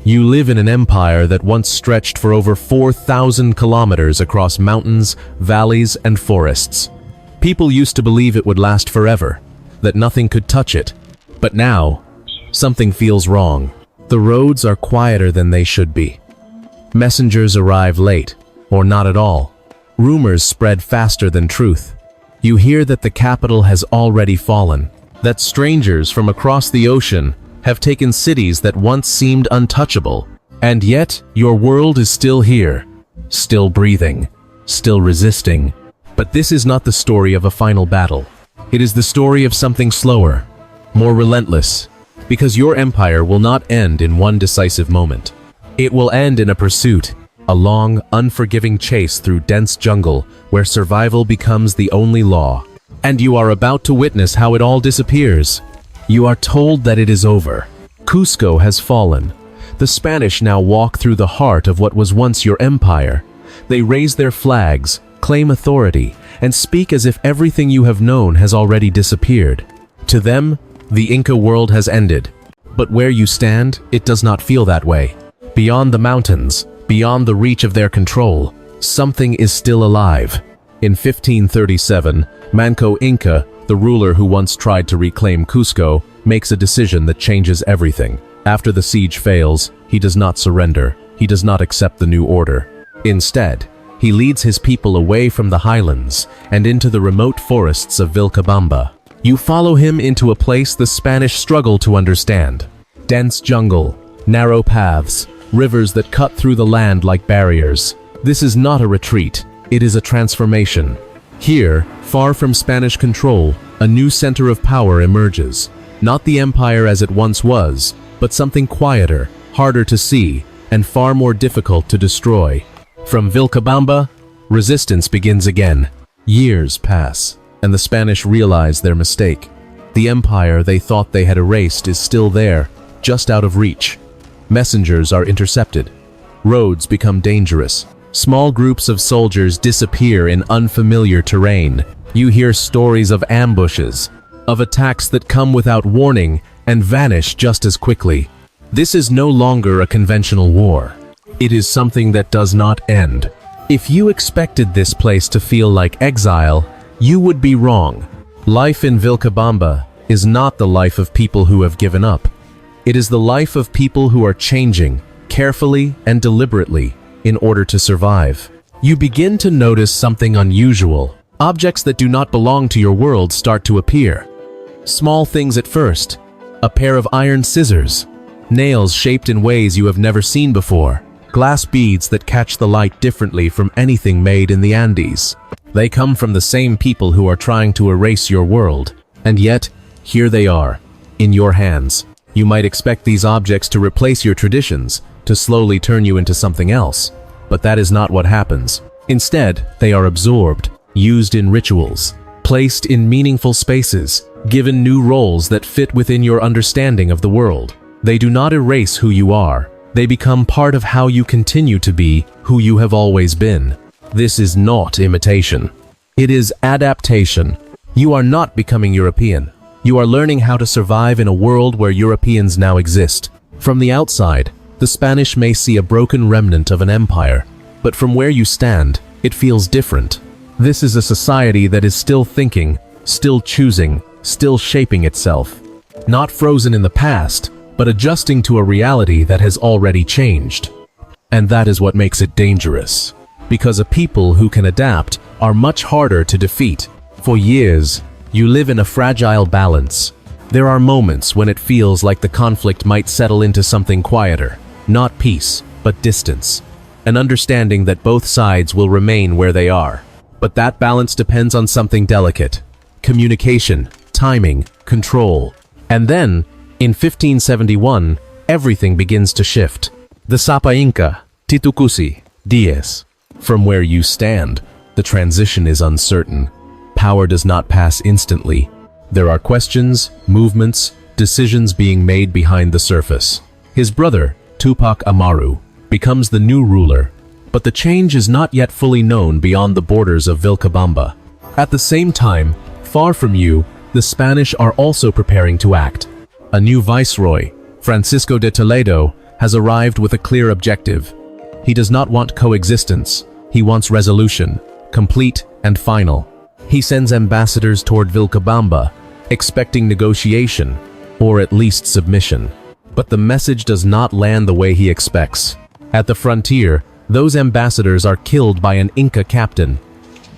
You live in an empire that once stretched for over 4,000 kilometers across mountains, valleys, and forests. People used to believe it would last forever, that nothing could touch it. But now, something feels wrong. The roads are quieter than they should be. Messengers arrive late, or not at all. Rumors spread faster than truth. You hear that the capital has already fallen, that strangers from across the ocean have taken cities that once seemed untouchable, and yet your world is still here, still breathing, still resisting. But this is not the story of a final battle. It is the story of something slower, more relentless, because your empire will not end in one decisive moment. It will end in a pursuit, a long, unforgiving chase through dense jungle where survival becomes the only law. And you are about to witness how it all disappears. You are told that it is over. Cusco has fallen. The Spanish now walk through the heart of what was once your empire. They raise their flags, claim authority, and speak as if everything you have known has already disappeared. To them, the Inca world has ended. But where you stand, it does not feel that way. Beyond the mountains, beyond the reach of their control, something is still alive. In 1537, Manco Inca, the ruler who once tried to reclaim Cusco, makes a decision that changes everything. After the siege fails, he does not surrender. He does not accept the new order. Instead, he leads his people away from the highlands and into the remote forests of Vilcabamba. You follow him into a place the Spanish struggle to understand. Dense jungle, narrow paths, rivers that cut through the land like barriers. This is not a retreat, it is a transformation. Here, far from Spanish control, a new center of power emerges. Not the empire as it once was, but something quieter, harder to see, and far more difficult to destroy. From Vilcabamba, resistance begins again. Years pass, and the Spanish realize their mistake. The empire they thought they had erased is still there, just out of reach. Messengers are intercepted. Roads become dangerous. Small groups of soldiers disappear in unfamiliar terrain. You hear stories of ambushes, of attacks that come without warning and vanish just as quickly. This is no longer a conventional war. It is something that does not end. If you expected this place to feel like exile, you would be wrong. Life in Vilcabamba is not the life of people who have given up. It is the life of people who are changing, carefully and deliberately, in order to survive. You begin to notice something unusual. Objects that do not belong to your world start to appear. Small things at first. A pair of iron scissors. Nails shaped in ways you have never seen before. Glass beads that catch the light differently from anything made in the Andes. They come from the same people who are trying to erase your world. And yet, here they are, in your hands. You might expect these objects to replace your traditions, to slowly turn you into something else. But that is not what happens. Instead, they are absorbed, used in rituals, placed in meaningful spaces, given new roles that fit within your understanding of the world. They do not erase who you are. They become part of how you continue to be who you have always been. This is not imitation. It is adaptation. You are not becoming European. You are learning how to survive in a world where Europeans now exist. From the outside, the Spanish may see a broken remnant of an empire, but from where you stand, it feels different. This is a society that is still thinking, still choosing, still shaping itself. Not frozen in the past, but adjusting to a reality that has already changed. And that is what makes it dangerous. Because a people who can adapt are much harder to defeat. For years, you live in a fragile balance. There are moments when it feels like the conflict might settle into something quieter. Not peace, but distance. An understanding that both sides will remain where they are. But that balance depends on something delicate. Communication, timing, control. And then, in 1571, everything begins to shift. The Sapa Inca, Titucusi, Dies. From where you stand, the transition is uncertain. Power does not pass instantly. There are questions, movements, decisions being made behind the surface. His brother, Tupac Amaru, becomes the new ruler, but the change is not yet fully known beyond the borders of Vilcabamba. At the same time, far from you, the Spanish are also preparing to act. A new viceroy, Francisco de Toledo, has arrived with a clear objective. He does not want coexistence, he wants resolution, complete and final. He sends ambassadors toward Vilcabamba, expecting negotiation, or at least submission. But the message does not land the way he expects. At the frontier, those ambassadors are killed by an Inca captain.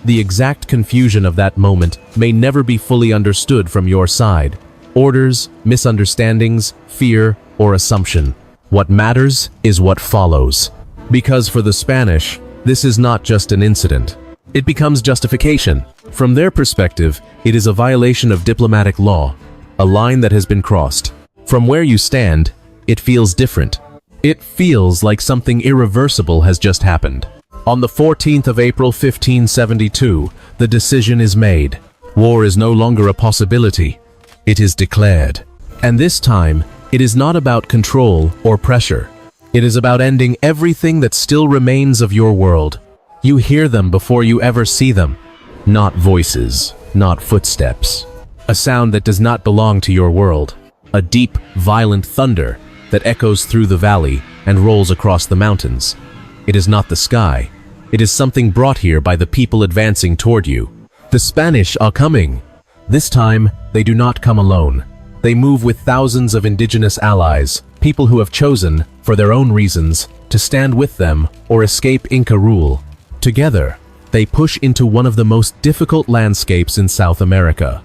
The exact confusion of that moment may never be fully understood from your side. Orders, misunderstandings, fear, or assumption. What matters is what follows. Because for the Spanish, this is not just an incident. It becomes justification. From their perspective, it is a violation of diplomatic law, a line that has been crossed. From where you stand, it feels different. It feels like something irreversible has just happened. On the 14th of April 1572, the decision is made. War is no longer a possibility. It is declared. And this time, it is not about control or pressure. It is about ending everything that still remains of your world. You hear them before you ever see them. Not voices, not footsteps. A sound that does not belong to your world. A deep, violent thunder that echoes through the valley and rolls across the mountains. It is not the sky. It is something brought here by the people advancing toward you. The Spanish are coming. This time, they do not come alone. They move with thousands of indigenous allies, people who have chosen, for their own reasons, to stand with them or escape Inca rule. Together, they push into one of the most difficult landscapes in South America.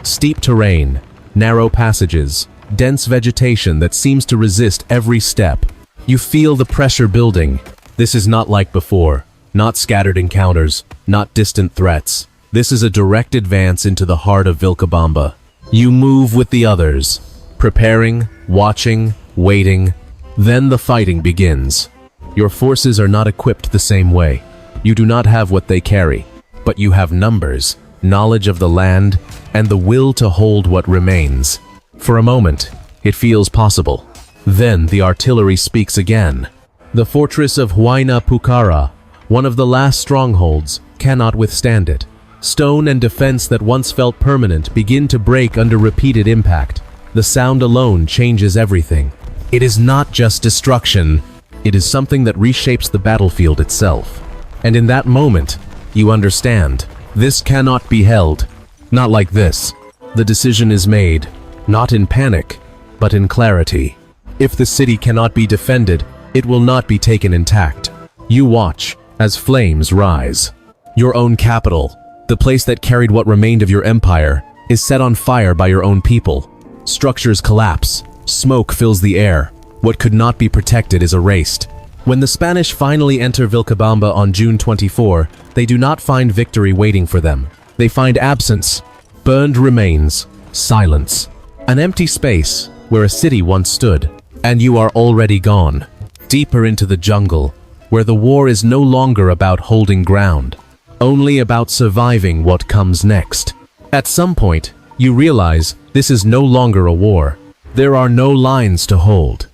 Steep terrain, narrow passages, dense vegetation that seems to resist every step. You feel the pressure building. This is not like before, not scattered encounters, not distant threats. This is a direct advance into the heart of Vilcabamba. You move with the others, preparing, watching, waiting. Then the fighting begins. Your forces are not equipped the same way. You do not have what they carry, but you have numbers, knowledge of the land, and the will to hold what remains. For a moment, it feels possible. Then the artillery speaks again. The fortress of Huayna Pucará, one of the last strongholds, cannot withstand it. Stone and defense that once felt permanent begin to break under repeated impact. The sound alone changes everything. It is not just destruction. It is something that reshapes the battlefield itself. And in that moment, you understand. This cannot be held. Not like this. The decision is made, not in panic, but in clarity. If the city cannot be defended, it will not be taken intact. You watch as flames rise. Your own capital, the place that carried what remained of your empire, is set on fire by your own people. Structures collapse. Smoke fills the air. What could not be protected is erased. When the Spanish finally enter Vilcabamba on June 24, they do not find victory waiting for them. They find absence, burned remains, silence. An empty space where a city once stood. And you are already gone. Deeper into the jungle, where the war is no longer about holding ground. Only about surviving what comes next. At some point, you realize this is no longer a war. There are no lines to hold.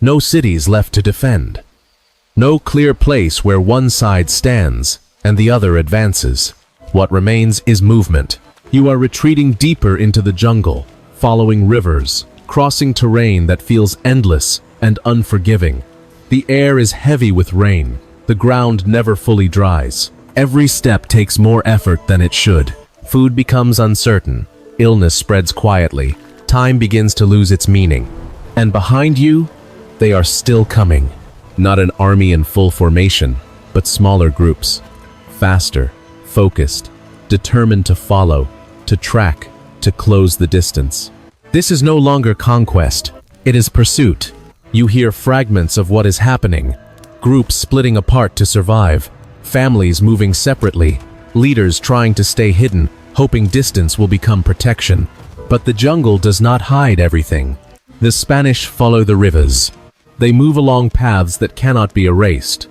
No cities left to defend. No clear place where one side stands and the other advances. What remains is movement. You are retreating deeper into the jungle, following rivers, crossing terrain that feels endless and unforgiving. The air is heavy with rain. The ground never fully dries. Every step takes more effort than it should. Food becomes uncertain. Illness spreads quietly. Time begins to lose its meaning. And behind you, they are still coming. Not an army in full formation, but smaller groups. Faster, focused, determined to follow, to track, to close the distance. This is no longer conquest. It is pursuit. You hear fragments of what is happening. Groups splitting apart to survive. Families moving separately, leaders trying to stay hidden, hoping distance will become protection. But the jungle does not hide everything. The Spanish follow the rivers. They move along paths that cannot be erased.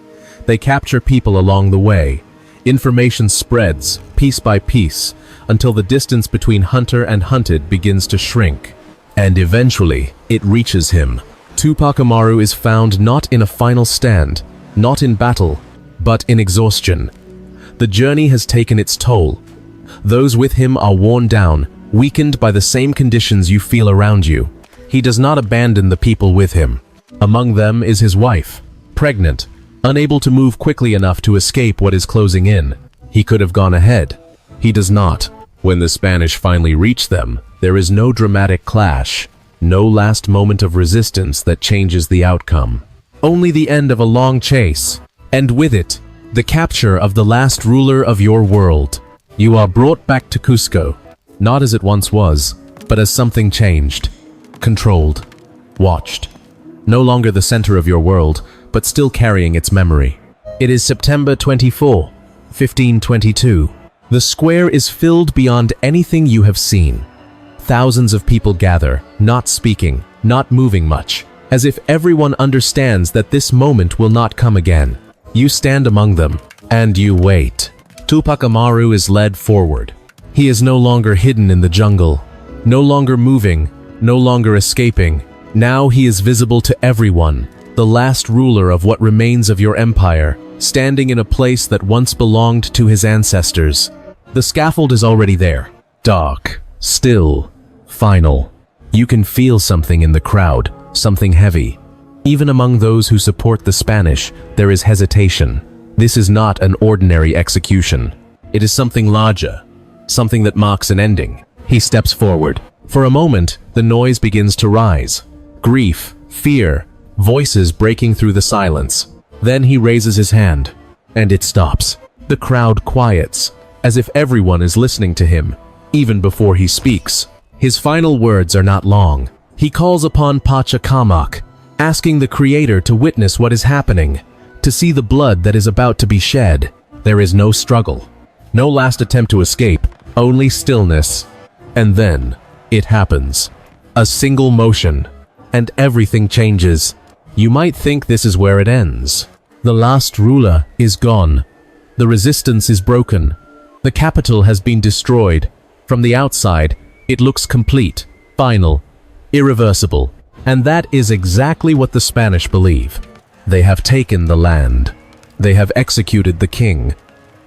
They capture people along the way. Information spreads, piece by piece, until the distance between hunter and hunted begins to shrink. And eventually, it reaches him. Tupac Amaru is found not in a final stand, not in battle, but in exhaustion. The journey has taken its toll. Those with him are worn down, weakened by the same conditions you feel around you. He does not abandon the people with him. Among them is his wife, pregnant, unable to move quickly enough to escape what is closing in. He could have gone ahead. He does not. When the Spanish finally reach them, there is no dramatic clash, no last moment of resistance that changes the outcome. Only the end of a long chase, and with it, the capture of the last ruler of your world. You are brought back to Cusco, not as it once was, but as something changed, controlled, watched. No longer the center of your world, but still carrying its memory. It is September 24, 1522. The square is filled beyond anything you have seen. Thousands of people gather, not speaking, not moving much, as if everyone understands that this moment will not come again. You stand among them, and you wait. Tupac Amaru is led forward. He is no longer hidden in the jungle, no longer moving, no longer escaping. Now he is visible to everyone, the last ruler of what remains of your empire, standing in a place that once belonged to his ancestors. The scaffold is already there, dark, still, final. You can feel something in the crowd, something heavy. Even among those who support the Spanish, there is hesitation. This is not an ordinary execution. It is something larger, something that marks an ending. He steps forward. For a moment, the noise begins to rise. Grief, fear, voices breaking through the silence. Then he raises his hand, and it stops. The crowd quiets, as if everyone is listening to him, even before he speaks. His final words are not long. He calls upon Pachacamac, asking the Creator to witness what is happening, to see the blood that is about to be shed. There is no struggle, no last attempt to escape, only stillness. And then, it happens. A single motion, and everything changes. You might think this is where it ends. The last ruler is gone. The resistance is broken. The capital has been destroyed. From the outside, it looks complete, final, irreversible. And that is exactly what the Spanish believe. They have taken the land. They have executed the king.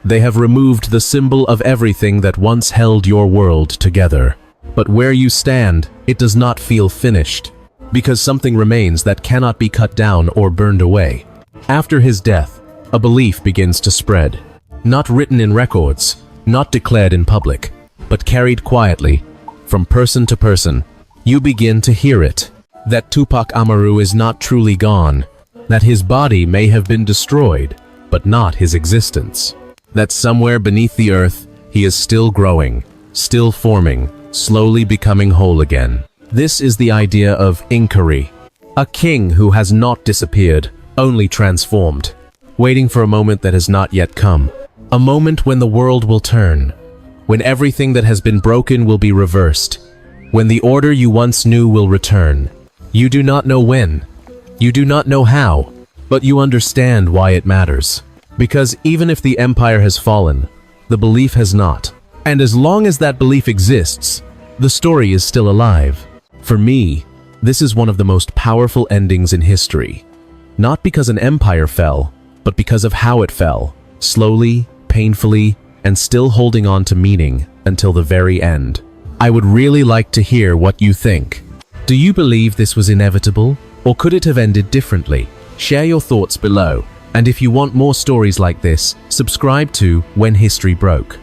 They have removed the symbol of everything that once held your world together. But where you stand, it does not feel finished, because something remains that cannot be cut down or burned away. After his death, a belief begins to spread. Not written in records, not declared in public, but carried quietly, from person to person. You begin to hear it, that Tupac Amaru is not truly gone, that his body may have been destroyed, but not his existence. That somewhere beneath the earth, he is still growing, still forming, slowly becoming whole again. This is the idea of Inquiry, a king who has not disappeared, only transformed, waiting for a moment that has not yet come. A moment when the world will turn, when everything that has been broken will be reversed, when the order you once knew will return. You do not know when, you do not know how, but you understand why it matters. Because even if the empire has fallen, the belief has not. And as long as that belief exists, the story is still alive. For me, this is one of the most powerful endings in history. Not because an empire fell, but because of how it fell, slowly, painfully, and still holding on to meaning until the very end. I would really like to hear what you think. Do you believe this was inevitable, or could it have ended differently? Share your thoughts below, and if you want more stories like this, subscribe to When History Broke.